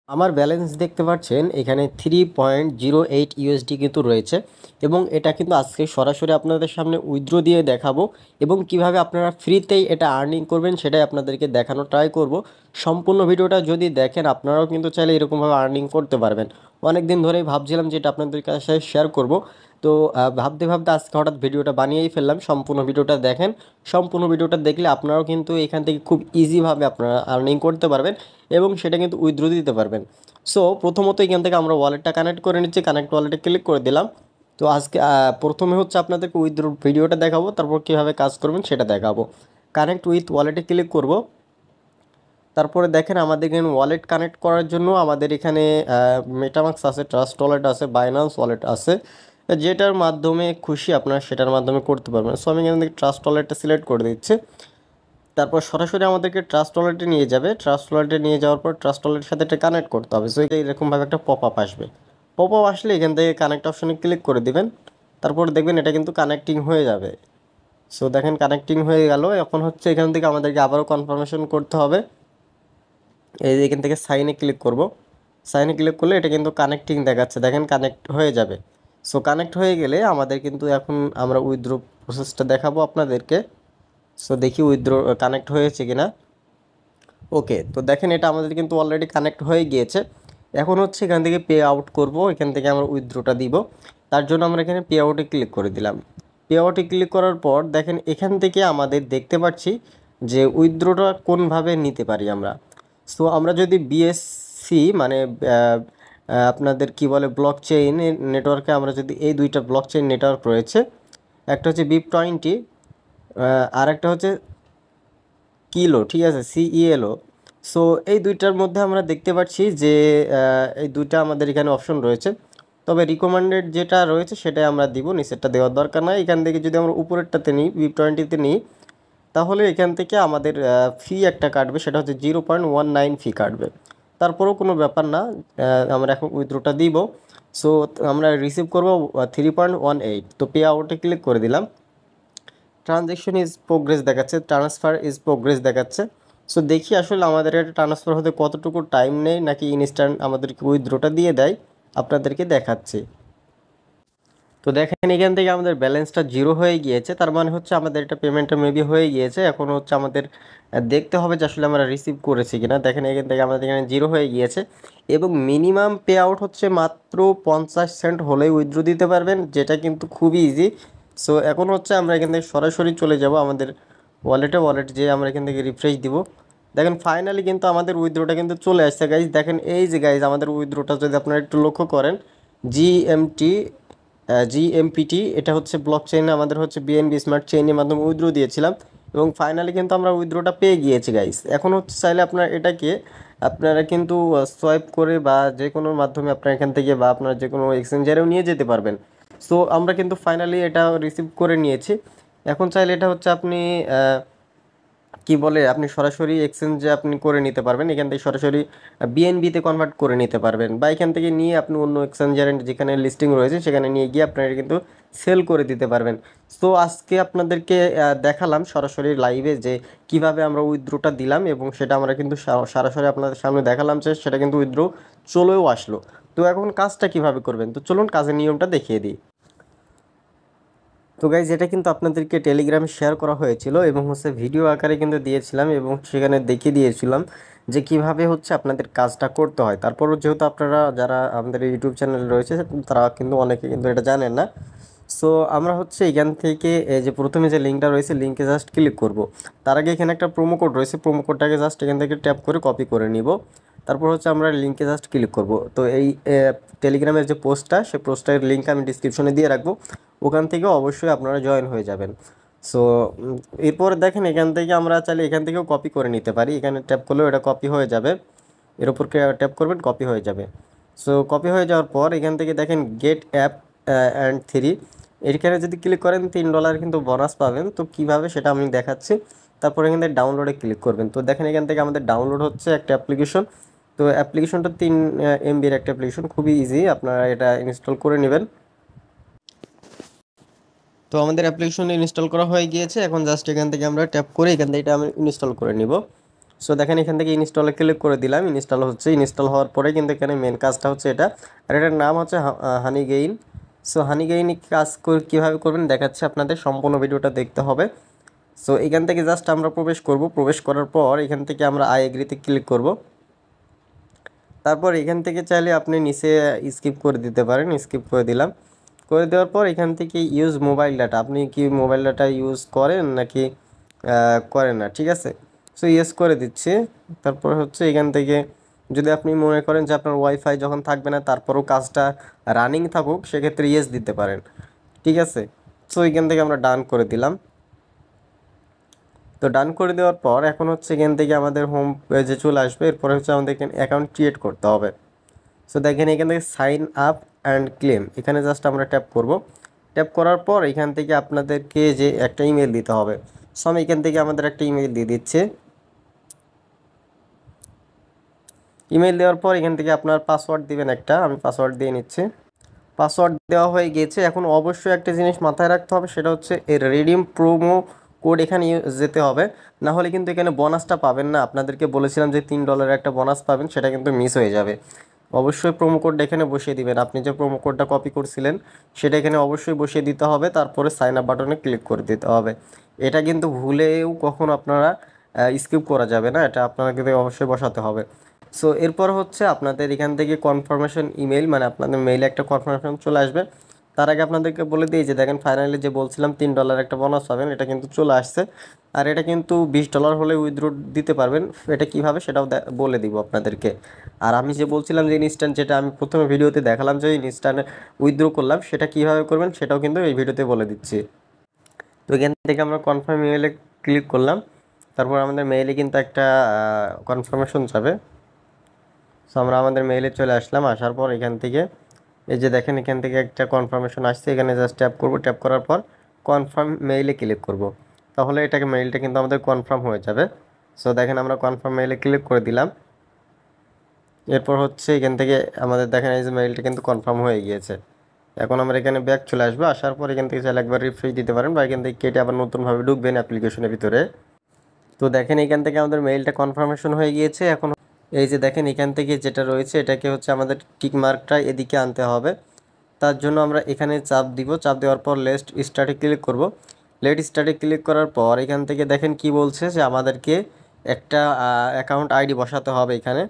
আমার ব্যালেন্স দেখতে পাচ্ছেন এখানে 3.08 ইউএসডি কিন্তু রয়েছে এবং এটা কিন্তু আজকে সরাসরি আপনাদের সামনে উইথড্র দিয়ে দেখাবো এবং কিভাবে আপনারা ফ্রিতেই এটা আর্নিং করবেন সেটাই আপনাদেরকে দেখানো ট্রাই করব। সম্পূর্ণ ভিডিওটা যদি দেখেন আপনারাও কিন্তু চাইলে এরকমভাবে আর্নিং করতে পারবেন। অনেক দিন ধরেই ভাবছিলাম যে এটা আপনাদের কাছে শেয়ার করব। তো ভাবতে ভাবতে আজকে হঠাৎ ভিডিওটা বানিয়েই ফেললাম। সম্পূর্ণ ভিডিওটা দেখেন। সম্পূর্ণ ভিডিওটা দেখলে আপনারাও কিন্তু এখান থেকে খুব ইজিভাবে আপনারা আর্নিং করতে পারবেন এবং সেটা কিন্তু উইথড্র দিতে পারবেন। সো প্রথমত এখান থেকে আমরা ওয়ালেটটা কানেক্ট করে নিচ্ছি, কানেক্ট ওয়ালেটে ক্লিক করে দিলাম। তো আজকে প্রথমে হচ্ছে আপনাদেরকে উইথড্র ভিডিওটা দেখাবো, তারপর কীভাবে কাজ করবেন সেটা দেখাবো। কানেক্ট উইথ ওয়ালেটে ক্লিক করব। তারপরে দেখেন আমাদের এখানে ওয়ালেট কানেক্ট করার জন্য আমাদের এখানে মেটামাক্স আছে, ট্রাস্ট ওয়ালেট আছে, বাইন্যান্স ওয়ালেট আছে। যেটার মাধ্যমে খুশি আপনারা সেটার মাধ্যমে করতে পারবেন। সো আমি এখান থেকে ট্রাস্ট ওয়ালেটটা সিলেক্ট করে দিচ্ছি। তারপর সরাসরি আমাদেরকে ট্রাস্ট ওয়ালেটে নিয়ে যাবে। ট্রাস্ট ওয়ালেটে নিয়ে যাওয়ার পর ট্রাস্ট ওয়ালেটের সাথে এটা কানেক্ট করতে হবে। সো এরকমভাবে একটা পপ আপ আসবে। পপ আপ আসলে এখান থেকে কানেক্ট অপশনে ক্লিক করে দিবেন। তারপর দেখবেন এটা কিন্তু কানেক্টিং হয়ে যাবে। সো দেখেন কানেক্টিং হয়ে গেল। এখন হচ্ছে এখান থেকে আমাদেরকে আবারও কনফার্মেশন করতে হবে। এই যে এখান থেকে সাইনে ক্লিক করব। সাইনে ক্লিক করলে এটা কিন্তু কানেক্টিং দেখাচ্ছে, দেখেন কানেক্ট হয়ে যাবে। সো কানেক্ট হয়ে গেলে আমাদের কিন্তু এখন আমরা উইথড্র প্রসেসটা দেখাবো আপনাদেরকে। সো দেখি উইথড্র কানেক্ট হয়েছে কিনা। ওকে, তো দেখেন এটা আমাদের কিন্তু অলরেডি কানেক্ট হয়ে গিয়েছে। এখন হচ্ছে এখান থেকে পে আউট করব, এখান থেকে আমরা উইথড্রটা দিব। তার জন্য আমরা এখানে পে আউটে ক্লিক করে দিলাম। পে আউটে ক্লিক করার পর দেখেন এখান থেকে আমাদের দেখতে পাচ্ছি যে উইথড্রটা কোনভাবে নিতে পারি আমরা। সো আমরা যদি বিএসসি মানে আপনাদের কি বলে ব্লক চেইন নেটওয়ার্কে আমরা যদি এই দুইটা ব্লক চেইন নেটওয়ার্ক রয়েছে, একটা হচ্ছে BIP20 আর একটা হচ্ছে কিলো, ঠিক আছে, CELO। সো এই দুইটার মধ্যে আমরা দেখতে পাচ্ছি যে এই দুইটা আমাদের এখানে অপশন রয়েছে। তবে রিকমেন্ডেড যেটা রয়েছে সেটাই আমরা দিব, নিচেরটা দেওয়ার দরকার নাই। এখান থেকে যদি আমরা উপরেরটাতে নিই, BIP20তে নিই, তাহলে এখান থেকে আমাদের ফি একটা কাটবে, সেটা হচ্ছে 0.19 ফি কাটবে। তারপরেও কোনো ব্যাপার না, আমরা এখন উইথড্রটা দিব। সো আমরা রিসিভ করব 3.18। তো পে আউটে ক্লিক করে দিলাম। ট্রানজ্যাকশন ইজ প্রোগ্রেস দেখাচ্ছে, ট্রান্সফার ইজ প্রোগ্রেস দেখাচ্ছে। সো দেখি আসলে আমাদের এটা ট্রান্সফার হতে কতটুকু টাইম নেই নাকি ইনস্ট্যান্ট আমাদেরকে উইথড্রটা দিয়ে দেয়, আপনাদেরকে দেখাচ্ছি। তো দেখেন এখান থেকে আমাদের ব্যালেন্সটা জিরো হয়ে গিয়েছে, তার মানে হচ্ছে আমাদের এটা পেমেন্টটা মেবি হয়ে গিয়েছে। এখন হচ্ছে আমাদের দেখতে হবে যে আসলে আমরা রিসিভ করেছি কিনা। দেখেন এখান থেকে আমাদের এখানে জিরো হয়ে গিয়েছে এবং মিনিমাম পে আউট হচ্ছে মাত্র 50 সেন্ট হলেই উইথড্র দিতে পারবেন, যেটা কিন্তু খুবই ইজি। সো এখন হচ্ছে আমরা এখান থেকে সরাসরি চলে যাব আমাদের ওয়ালেট যে আমরা এখান থেকে রিফ্রেশ দিব। দেখেন ফাইনালি কিন্তু আমাদের উইথড্রটা কিন্তু চলে আসছে গাইজ। দেখেন এই যে গাইজ আমাদের উইথড্রটা যদি আপনারা একটু লক্ষ্য করেন, জিএমটি জিএমপিটি, এটা হচ্ছে ব্লক চেইনে আমাদের হচ্ছে বিএনবি স্মার্ট চেইনের মাধ্যমে উইথড্র দিয়েছিলাম এবং ফাইনালি কিন্তু আমরা উইথড্রটা পেয়ে গিয়েছি গাইস। এখন হচ্ছে চাইলে আপনারা এটাকে আপনারা কিন্তু সোয়াইপ করে বা যে কোনো মাধ্যমে আপনারা এখান থেকে বা আপনারা যে কোনো এক্সচেঞ্জারেও নিয়ে যেতে পারবেন। সো আমরা কিন্তু ফাইনালি এটা রিসিভ করে নিয়েছি। এখন চাইলে এটা হচ্ছে আপনি কি বলে আপনি সরাসরি এক্সচেঞ্জে আপনি করে নিতে পারবেন, এখান থেকে সরাসরি বিএনবিতে কনভার্ট করে নিতে পারবেন বা এখান থেকে নিয়ে আপনি অন্য এক্সচেঞ্জারে যেখানে লিস্টিং রয়েছে সেখানে নিয়ে গিয়ে আপনারা কিন্তু সেল করে দিতে পারবেন। সো আজকে আপনাদেরকে দেখালাম সরাসরি লাইভে যে কিভাবে আমরা উইথড্রোটা দিলাম এবং সেটা আমরা কিন্তু সরাসরি আপনাদের সামনে দেখালাম যে সেটা কিন্তু উইথড্রো চলেও আসলো। তো এখন কাজটা কিভাবে করবেন, তো চলুন কাজের নিয়মটা দেখিয়ে দিই। তো গাইজ এটা কিন্তু আপনাদেরকে টেলিগ্রামে শেয়ার করা হয়েছিল এবং হচ্ছে ভিডিও আকারে কিন্তু দিয়েছিলাম এবং সেখানে দেখিয়ে দিয়েছিলাম যে কিভাবে হচ্ছে আপনাদের কাজটা করতে হয়। তারপরও যেহেতু আপনারা যারা আমাদের ইউটিউব চ্যানেল রয়েছে তারা কিন্তু অনেকে কিন্তু এটা জানেন না। সো আমরা হচ্ছে এখান থেকে এই যে প্রথমে যে লিঙ্কটা রয়েছে লিঙ্কে জাস্ট ক্লিক করব। তার আগে এখানে একটা প্রোমো কোড রয়েছে, প্রোমো কোডটাকে জাস্ট এখান থেকে ট্যাপ করে কপি করে নিব। তারপর হচ্ছে আমরা লিঙ্কে জাস্ট ক্লিক করব। তো এই টেলিগ্রামের যে পোস্টটা সে পোস্টের লিঙ্ক আমি ডিসক্রিপশনে দিয়ে রাখবো, ওখান থেকেও অবশ্যই আপনারা জয়েন হয়ে যাবেন। সো এরপর দেখেন এখান থেকে আমরা চাইলে এখান থেকেও কপি করে নিতে পারি, এখানে ট্যাপ করলেও এটা কপি হয়ে যাবে। এর উপর ট্যাপ করবেন, কপি হয়ে যাবে। সো কপি হয়ে যাওয়ার পর এখান থেকে দেখেন গেট অ্যাপ অ্যান্ড 3, এখানে যদি ক্লিক করেন $3 কিন্তু বোনাস পাবেন। তো কিভাবে সেটা আমি দেখাচ্ছি। তারপর এখান থেকে ডাউনলোডে ক্লিক করবেন। তো দেখেন এখান থেকে আমাদের ডাউনলোড হচ্ছে একটা অ্যাপ্লিকেশন। তো অ্যাপ্লিকেশনটা 3 MBর একটা অ্যাপ্লিকেশন, খুবই ইজি, আপনারা এটা ইনস্টল করে নেবেন। তো আমাদের অ্যাপ্লিকেশন ইনস্টল করা হয়ে গিয়েছে, এখন জাস্ট এখান থেকে আমরা ট্যাপ করে এখান থেকে এটা আমি ইনস্টল করে নিব। সো দেখেন এখান থেকে ইনস্টলে ক্লিক করে দিলাম, ইনস্টল হচ্ছে। ইনস্টল হওয়ার পরে কিন্তু এখানে মেন কাজটা হচ্ছে এটা, আর এটার নাম হচ্ছে হানি গেইন। সো হানি গেইন কাজ কীভাবে করবেন দেখাচ্ছে আপনাদের, সম্পূর্ণ ভিডিওটা দেখতে হবে। সো এখান থেকে জাস্ট আমরা প্রবেশ করব, প্রবেশ করার পর এখান থেকে আমরা আই এগ্রিতে ক্লিক করব। তারপর এখান থেকে চাইলে আপনি নিচে স্কিপ করে দিতে পারেন, স্কিপ করে দিলাম। করে দেওয়ার পর এখান থেকে ইউজ মোবাইল ডাটা, আপনি কি মোবাইল ডাটা ইউজ করেন নাকি করেন না, ঠিক আছে। সো ইয়েস করে দিচ্ছি। তারপর হচ্ছে এখান থেকে যদি আপনি মনে করেন যে আপনার ওয়াইফাই যখন থাকবে না তারপরেও কাজটা রানিং থাকুক, সেক্ষেত্রে ইয়েস দিতে পারেন, ঠিক আছে। সো এখান থেকে আমরা ডান করে দিলাম। তো ডান করে দেওয়ার পর এখন হচ্ছে এখান থেকে আমাদের হোম পেজে চলে আসবে। এরপরে হচ্ছে আমাদের এখানে অ্যাকাউন্ট ক্রিয়েট করতে হবে। সো দেখেন এখান থেকে সাইন আপ অ্যান্ড ক্লেম, এখানে জাস্ট আমরা ট্যাপ করব। ট্যাপ করার পর এখান থেকে আপনাদেরকে যে একটা ইমেল দিতে হবে। সো আমি এখান থেকে আমাদের একটা ইমেল দিয়ে দিচ্ছে। ইমেল দেওয়ার পর এখান থেকে আপনার পাসওয়ার্ড দিবেন একটা, আমি পাসওয়ার্ড দিয়ে নিচ্ছি। পাসওয়ার্ড দেওয়া হয়ে গিয়েছে। এখন অবশ্যই একটা জিনিস মাথায় রাখতে হবে, সেটা হচ্ছে এর রিডিম প্রোমো কোড এখানে যেতে হবে, না হলে কিন্তু এখানে বোনাসটা পাবেন না। আপনাদেরকে বলেছিলাম যে $3 একটা বোনাস পাবেন, সেটা কিন্তু মিস হয়ে যাবে। অবশ্যই প্রোমো কোডটা এখানে বসিয়ে দিবেন। আপনি যে প্রোমো কোডটা কপি করছিলেন সেটা এখানে অবশ্যই বসিয়ে দিতে হবে, তারপরে সাইন আপ বাটনে ক্লিক করে দিতে হবে। এটা কিন্তু ভুলেও কখনো আপনারা স্কিপ করা যাবে না, এটা আপনাকে অবশ্যই বসাতে হবে। সো এরপর হচ্ছে আপনাদের এখান থেকে কনফার্মেশন ইমেল, মানে আপনাদের মেইলে একটা কনফার্মেশন চলে আসবে। তার আগে আপনাদেরকে বলে দিই যে দেখেন ফাইনালি যে বলছিলাম $3 একটা বোনাস পাবেন, এটা কিন্তু চলে আসছে। আর এটা কিন্তু $20 হলে উইথড্র দিতে পারবেন। এটা কিভাবে সেটাও বলে দিব আপনাদেরকে। আর আমি যে বলছিলাম যে ইনস্ট্যান্ট, যেটা আমি প্রথমে ভিডিওতে দেখালাম যে ইনস্ট্যান্ট উইথড্র করলাম, সেটা কিভাবে করবেন সেটাও কিন্তু এই ভিডিওতে বলে দিচ্ছি। তো এখান থেকে আমরা কনফার্ম ইমেলে ক্লিক করলাম। তারপর আমাদের মেইলে কিন্তু একটা কনফার্মেশন যাবে। সো আমরা আমাদের মেইলে চলে আসলাম। আসার পর এখান থেকে এই যে দেখেন এখান থেকে একটা কনফার্মেশন আসছে, এখানে জাস্ট ট্যাপ করব। ট্যাপ করার পর কনফার্ম মেইলে ক্লিক করব, তাহলে এটাকে মেইলটা কিন্তু আমাদের কনফার্ম হয়ে যাবে। সো দেখেন আমরা কনফার্ম মেইলে ক্লিক করে দিলাম। এরপর হচ্ছে এখান থেকে আমাদের দেখেন এই যে মেইলটা কিন্তু কনফার্ম হয়ে গিয়েছে। এখন আমরা এখানে ব্যাক চলে আসবো। আসার পর এখান থেকে চাইলে একবার রিফ্রেশ দিতে পারেন, বা এখান থেকে কেটে আবার নতুনভাবে ঢুকবেন অ্যাপ্লিকেশনের ভিতরে। তো দেখেন এখান থেকে আমাদের মেইলটা কনফার্মেশন হয়ে গিয়েছে। এখন এই যে দেখেন এখান থেকে যেটা রয়েছে এটাকে হচ্ছে আমাদের টিক মার্কটা এদিকে আনতে হবে। তার জন্য আমরা এখানে চাপ দিব। চাপ দেওয়ার পর লেট স্টার্টে ক্লিক করব। লেট স্টার্টে ক্লিক করার পর এখান থেকে দেখেন কি বলছে যে আমাদেরকে একটা অ্যাকাউন্ট আইডি বসাতে হবে এখানে।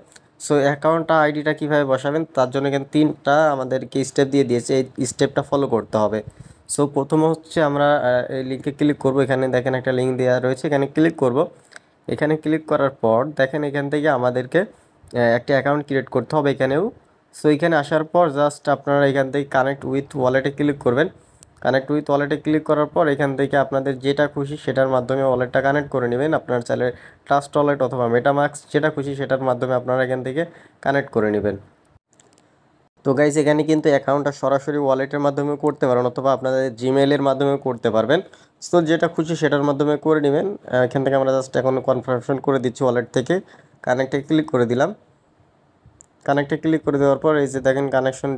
সো অ্যাকাউন্টটা আইডিটা কীভাবে বসাবেন তার জন্য এখানে 3টা আমাদেরকে স্টেপ দিয়ে দিয়েছে, এই স্টেপটা ফলো করতে হবে। সো প্রথম হচ্ছে আমরা এই লিঙ্কে ক্লিক করব। এখানে দেখেন একটা লিঙ্ক দেওয়া রয়েছে, এখানে ক্লিক করব। এখানে ক্লিক করার পর দেখেন এখান থেকে আমাদেরকে একটা অ্যাকাউন্ট ক্রিয়েট করতে হবে এখানেও। সো এখানে আসার পর জাস্ট আপনারা এখান থেকে কানেক্ট উইথ ওয়ালেটে ক্লিক করবেন। কানেক্ট উইথ ওয়ালেটে ক্লিক করার পর এখান থেকে আপনাদের যেটা খুশি সেটার মাধ্যমে ওয়ালেটটা কানেক্ট করে নেবেন। আপনার চাইলে ট্রাস্ট ওয়ালেট অথবা মেটামাস্ক, যেটা খুশি সেটার মাধ্যমে আপনারা এখান থেকে কানেক্ট করে নেবেন। তো গাইজ এখানে কিন্তু অ্যাকাউন্টটা সরাসরি ওয়ালেটের মাধ্যমে করতে পারেন, অথবা আপনাদের জিমেইলের মাধ্যমে করতে পারবেন। সো যেটা খুশি সেটার মাধ্যমে করে নেবেন। এখান থেকে আমরা জাস্ট এখন কনফার্মেশন করে দিচ্ছি ওয়ালেট থেকে। কানেক্টে ক্লিক করে দিলাম। কানেক্টে ক্লিক করে দেওয়ার পর এই যে দেখেন কানেকশন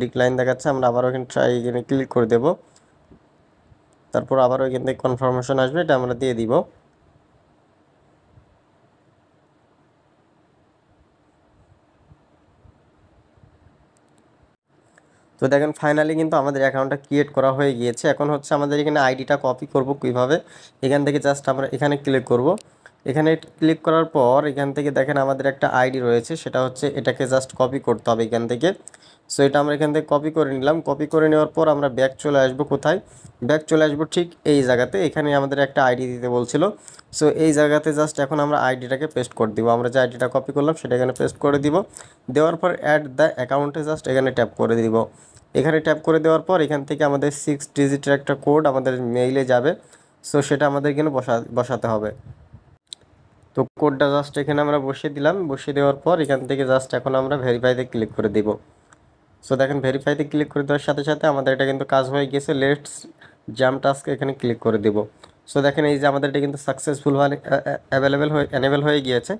ডিক্লাইন দেখাচ্ছে, আমরা আবারও এখানে এখানে ক্লিক করে দেব। তারপর আবারও এখান থেকে কনফার্মেশন আসবে, এটা আমরা দিয়ে দিব। তো দেখেন ফাইনালি কিন্তু আমাদের অ্যাকাউন্টটা ক্রিয়েট করা হয়ে গিয়েছে। এখন হচ্ছে আমাদের এখানে আইডিটা কপি করব কীভাবে, এখান থেকে জাস্ট আমরা এখানে ক্লিক করব। এখানে ক্লিক করার পর এখান থেকে দেখেন আমাদের একটা আইডি রয়েছে, সেটা হচ্ছে এটাকে জাস্ট কপি করতে হবে এখান থেকে। সো এটা আমরা এখান থেকে কপি করে নিলাম। কপি করে নেওয়ার পর আমরা ব্যাক চলে আসবো। কোথায় ব্যাক চলে আসবো? ঠিক এই জায়গাতে। এখানে আমাদের একটা আইডি দিতে বলছিল। সো এই জায়গাতে জাস্ট এখন আমরা আইডিটাকে পেস্ট করে দিব। আমরা যে আইডিটা কপি করলাম সেটা এখানে পেস্ট করে দিব। দেওয়ার পর অ্যাড দ্য অ্যাকাউন্টে জাস্ট এখানে ট্যাপ করে দিব। এখানে ট্যাপ করে দেওয়ার পর এখান থেকে আমাদের 6 ডিজিটের একটা কোড আমাদের মেইলে যাবে। সো সেটা আমাদের এখানে বসাতে হবে। তো কোডটা জাস্ট এখানে আমরা বসিয়ে দিলাম। বসিয়ে দেওয়ার পর এখান থেকে জাস্ট এখন আমরা ভেরিফাইতে ক্লিক করে দিব। সো দেখেন ভেরিফাইতে ক্লিক করে দেওয়ার সাথে সাথে আমাদের এটা কিন্তু কাজ হয়ে গেছে। লেটস জাম্প টাস্ক এখানে ক্লিক করে দিব। সো দেখেন এই যে আমাদের এটা কিন্তু সাকসেসফুল এনেবল হয়ে গিয়েছে।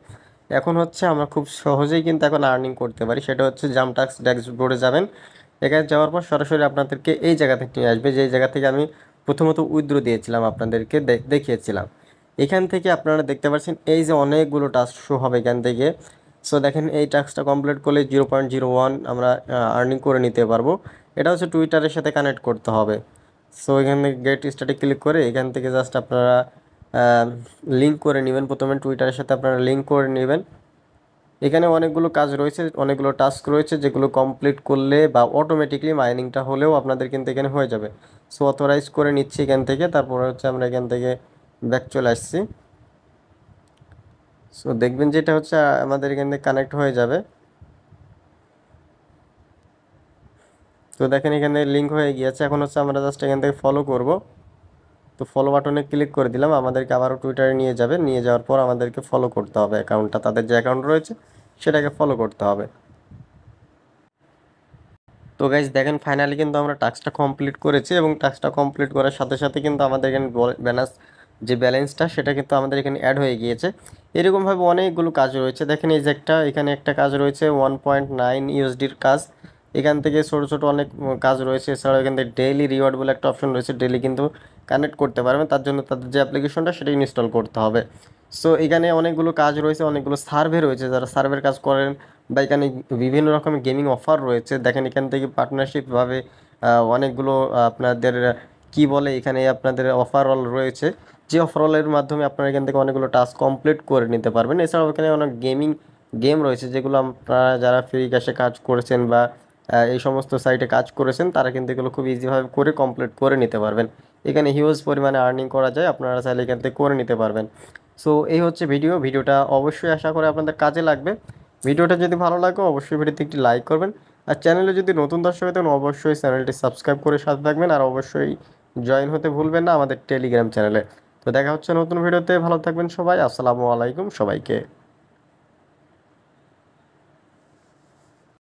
এখন হচ্ছে আমরা খুব সহজেই কিন্তু এখন আর্নিং করতে পারি। সেটা হচ্ছে জাম্প টাস্ক ড্যাশবোর্ডে যাবেন। এখানে যাওয়ার পর সরাসরি আপনাদেরকে এই জায়গা থেকে নিয়ে আসবে, যেই জায়গা থেকে আমি প্রথমত উইথড্র দিয়েছিলাম, আপনাদেরকে দেখিয়েছিলাম। এখান থেকে আপনারা দেখতে পাচ্ছেন এই যে অনেকগুলো টাস্ক শো হবে এখান থেকে। সো দেখেন এই টাস্কটা কমপ্লিট করলে 0.01 আমরা আর্নিং করে নিতে পারবো। এটা হচ্ছে টুইটারের সাথে কানেক্ট করতে হবে। সো এখান থেকে গেট স্টার্টে ক্লিক করে এখান থেকে জাস্ট আপনারা লিঙ্ক করে নেবেন। প্রথমে টুইটারের সাথে আপনারা লিঙ্ক করে নেবেন। এখানে অনেকগুলো কাজ রয়েছে, অনেকগুলো টাস্ক রয়েছে, যেগুলো কমপ্লিট করলে বা অটোমেটিকলি মাইনিংটা হলেও আপনাদের কিন্তু এখানে হয়ে যাবে। সো অথরাইজ করে নিচ্ছি এখান থেকে, তারপরে হচ্ছে আমরা এখান থেকে ব্যাক চলে আসছি। সো দেখবেন যে এটা হচ্ছে আমাদের এখান থেকে কানেক্ট হয়ে যাবে। তো দেখেন এখানে লিঙ্ক হয়ে গিয়েছে। এখন হচ্ছে আমরা জাস্ট এখান থেকে ফলো করব। তো ফলো বাটনে ক্লিক করে দিলাম, আমাদেরকে আবারও টুইটারে নিয়ে যাবে। নিয়ে যাওয়ার পর আমাদেরকে ফলো করতে হবে অ্যাকাউন্টটা, তাদের যে অ্যাকাউন্ট রয়েছে সেটাকে ফলো করতে হবে। তো গাইজ দেখেন ফাইনালি কিন্তু আমরা টাস্কটা কমপ্লিট করেছি, এবং টাস্কটা কমপ্লিট করার সাথে সাথে কিন্তু আমাদের এখানে যে ব্যালেন্সটা সেটা কিন্তু আমাদের এখানে অ্যাড হয়ে গিয়েছে। এরকমভাবে অনেকগুলো কাজ রয়েছে। দেখেন এই যে এখানে একটা কাজ রয়েছে 1.9 ইউএসডির কাজ। এখান থেকে ছোটো ছোটো অনেক কাজ রয়েছে। এছাড়াও এখান থেকে ডেইলি রিওয়ার্ড বলে একটা অপশন রয়েছে, ডেইলি কিন্তু কানেক্ট করতে পারবেন। তার জন্য তাদের যে অ্যাপ্লিকেশনটা সেটা ইনস্টল করতে হবে। সো এখানে অনেকগুলো কাজ রয়েছে, অনেকগুলো সার্ভে রয়েছে, যারা সার্ভের কাজ করেন, বা এখানে বিভিন্ন রকমের গেমিং অফার রয়েছে। দেখেন এখান থেকে পার্টনারশিপভাবে অনেকগুলো আপনাদের কি বলে এখানে আপনাদের অফারঅল রয়েছে, যে অফারঅলের মাধ্যমে আপনারা এখান থেকে অনেকগুলো টাস্ক কমপ্লিট করে নিতে পারবেন। এছাড়াও এখানে অনেক গেম রয়েছে, যেগুলো আপনারা যারা ফ্রি ক্যাশে কাজ করেছেন বা এই সমস্ত সাইটে কাজ করেছেন, তারা কিন্তু এগুলো খুব ইজিভাবে করে কমপ্লিট করে নিতে পারবেন। এখানে হিউজ পরিমাণে আর্নিং করা যায়, আপনারা চাইলে এখান থেকে করে নিতে পারবেন। সো এই হচ্ছে ভিডিওটা অবশ্যই আশা করি আপনাদের কাজে লাগবে। ভিডিওটা যদি ভালো লাগে অবশ্যই ভিডিওতে একটি লাইক করবেন, আর চ্যানেলে যদি নতুন দর্শক হয়ে থাকেন অবশ্যই চ্যানেলটি সাবস্ক্রাইব করে সাথে থাকবেন, আর অবশ্যই জয়েন হতে ভুলবেন না আমাদের টেলিগ্রাম চ্যানেলে। তো দেখা হচ্ছে নতুন ভিডিওতে, ভালো থাকবেন সবাই, আসসালামু আলাইকুম সবাইকে।